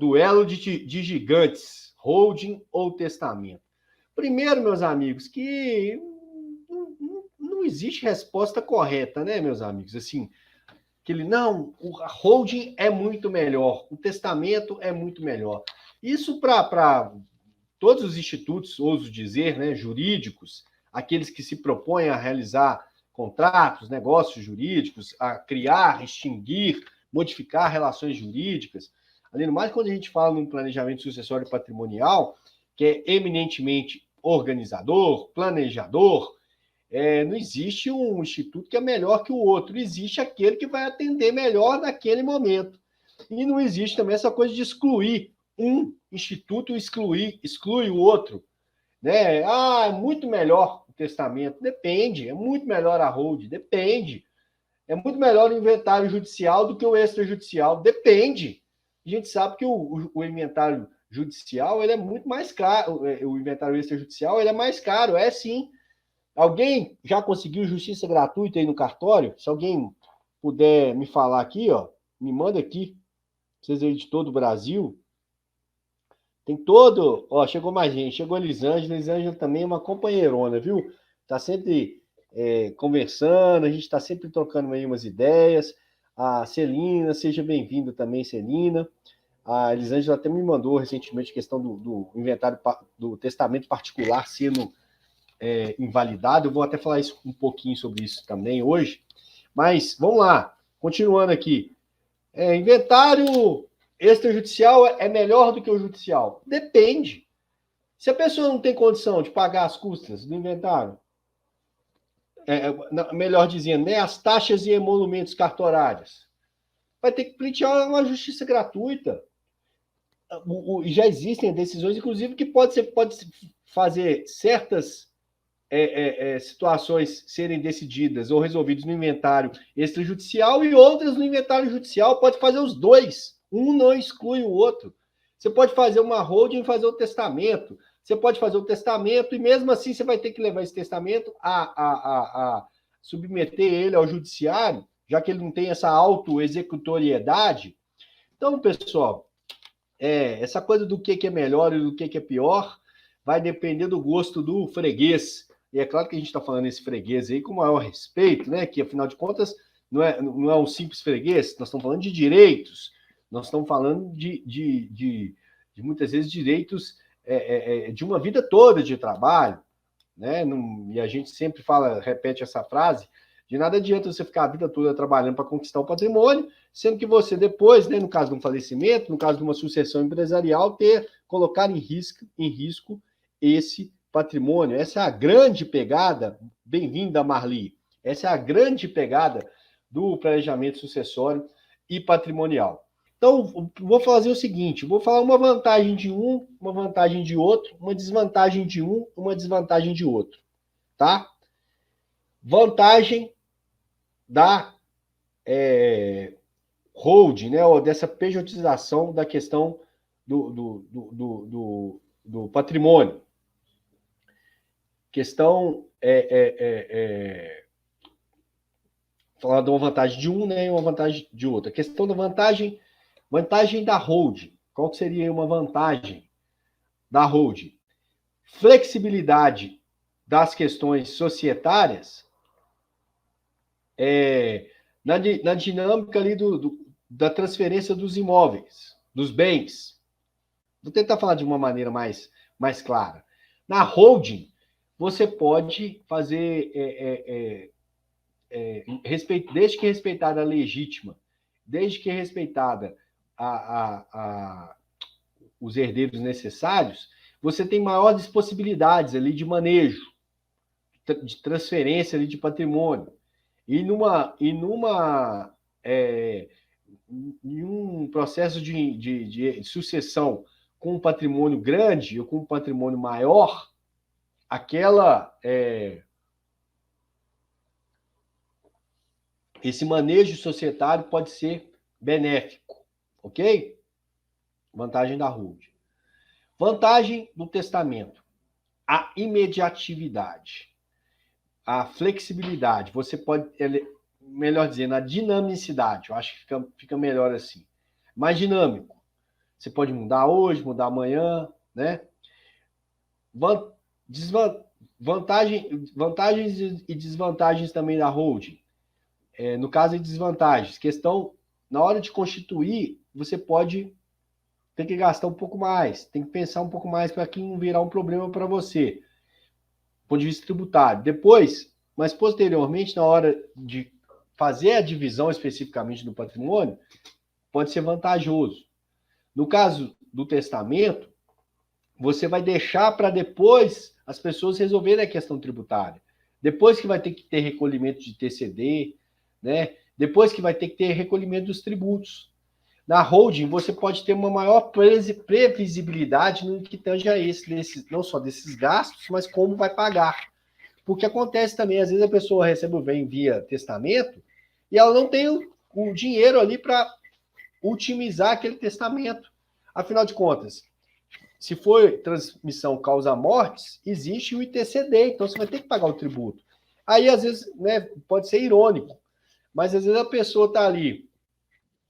duelo de gigantes, holding ou testamento. Primeiro, meus amigos, que não existe resposta correta, né, meus amigos? Assim, não, a holding é muito melhor, o testamento é muito melhor. Isso para todos os institutos, ouso dizer, né, jurídicos, aqueles que se propõem a realizar contratos, negócios jurídicos, a criar, extinguir, modificar relações jurídicas. Além do mais, quando a gente fala num planejamento sucessório patrimonial, que é eminentemente organizador, planejador, não existe um instituto que é melhor que o outro, existe aquele que vai atender melhor naquele momento. E não existe também essa coisa de excluir um instituto, exclui o outro. Né? É muito melhor o testamento. Depende. É muito melhor a hold. Depende. É muito melhor o inventário judicial do que o extrajudicial. Depende. A gente sabe que o inventário judicial ele é muito mais caro. O inventário extrajudicial ele é mais caro. É sim. Alguém já conseguiu justiça gratuita aí no cartório? Se alguém puder me falar aqui, ó, me manda aqui. Vocês aí de todo o Brasil. Tem todo... Ó, chegou mais gente. Chegou a Elisângela. Elisângela também é uma companheirona, viu? Tá sempre conversando. A gente tá sempre trocando aí umas ideias. A Celina, seja bem-vinda também, Celina. A Elisângela até me mandou recentemente a questão do inventário do testamento particular sendo invalidado. Eu vou até falar um pouquinho sobre isso também hoje. Mas, vamos lá. Continuando aqui. Inventário extrajudicial é melhor do que o judicial? Depende. Se a pessoa não tem condição de pagar as custas do inventário, melhor dizendo, né, as taxas e emolumentos cartorários, vai ter que pleitear uma justiça gratuita. Já existem decisões, inclusive, que pode fazer certas situações serem decididas ou resolvidas no inventário extrajudicial e outras no inventário judicial. Pode fazer os dois. Um não exclui o outro. Você pode fazer uma holding e fazer o testamento. Você pode fazer o testamento e mesmo assim você vai ter que levar esse testamento a submeter ele ao judiciário, já que ele não tem essa autoexecutoriedade. Então, pessoal, essa coisa do que é melhor e do que é pior vai depender do gosto do freguês. E é claro que a gente está falando esse freguês aí com o maior respeito, né? Que, afinal de contas, não é um simples freguês, nós estamos falando de direitos, nós estamos falando de muitas vezes, direitos de uma vida toda de trabalho, né? E a gente sempre repete essa frase, de nada adianta você ficar a vida toda trabalhando para conquistar o patrimônio, sendo que você depois, né, no caso de um falecimento, no caso de uma sucessão empresarial, colocar em risco esse patrimônio. Essa é a grande pegada, bem-vinda, Marli, essa é a grande pegada do planejamento sucessório e patrimonial. Então, vou fazer o seguinte, vou falar uma vantagem de um, uma vantagem de outro, uma desvantagem de um, uma desvantagem de outro, tá? Vantagem da holding, né, ou dessa pejotização da questão do patrimônio. Questão falar de uma vantagem de um, né, e uma vantagem de outra. A questão da vantagem da holding. Qual que seria uma vantagem da holding? Flexibilidade das questões societárias na dinâmica ali da transferência dos imóveis, dos bens. Vou tentar falar de uma maneira mais clara. Na holding, você pode fazer, desde que respeitada a legítima, desde que respeitada os herdeiros necessários, você tem maiores possibilidades ali de manejo, de transferência ali de patrimônio. E em um processo de sucessão com um patrimônio grande ou com um patrimônio maior, esse manejo societário pode ser benéfico, ok? Vantagem da holding. Vantagem do testamento: a imediatividade, a flexibilidade. Você pode, melhor dizendo, a dinamicidade. Eu acho que fica melhor assim. Mais dinâmico. Você pode mudar hoje, mudar amanhã, né? Vantagens e desvantagens também da holding. No caso de desvantagens, questão, na hora de constituir, você pode ter que gastar um pouco mais, tem que pensar um pouco mais para que não virar um problema para você, do ponto de vista tributário. Depois, mas posteriormente, na hora de fazer a divisão especificamente do patrimônio, pode ser vantajoso. No caso do testamento, você vai deixar para depois as pessoas resolverem a questão tributária. Depois que vai ter que ter recolhimento de TCD, né? Depois que vai ter que ter recolhimento dos tributos. Na holding, você pode ter uma maior previsibilidade no que tange a não só desses gastos, mas como vai pagar. Porque acontece também, às vezes a pessoa recebe o bem via testamento e ela não tem o dinheiro ali para otimizar aquele testamento. Afinal de contas, se for transmissão causa mortes, existe o ITCD, então você vai ter que pagar o tributo. Aí, às vezes, né, pode ser irônico, mas às vezes a pessoa está ali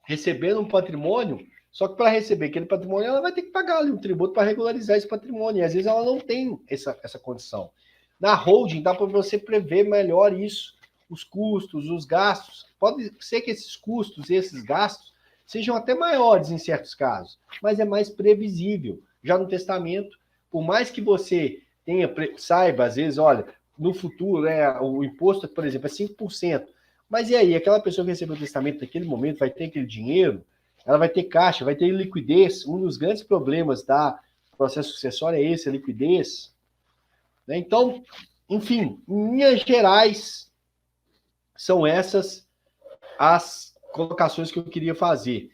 recebendo um patrimônio, só que para receber aquele patrimônio, ela vai ter que pagar ali um tributo para regularizar esse patrimônio. E às vezes ela não tem essa condição. Na holding, dá para você prever melhor isso, os custos, os gastos. Pode ser que esses custos e esses gastos sejam até maiores em certos casos, mas é mais previsível. Já no testamento, por mais que você saiba, às vezes, olha, no futuro, né, o imposto, por exemplo, é 5%. Mas e aí, aquela pessoa que recebeu o testamento naquele momento vai ter aquele dinheiro? Ela vai ter caixa, vai ter liquidez. Um dos grandes problemas do processo sucessório é esse, a liquidez. Né? Então, enfim, em linhas gerais, são essas as colocações que eu queria fazer.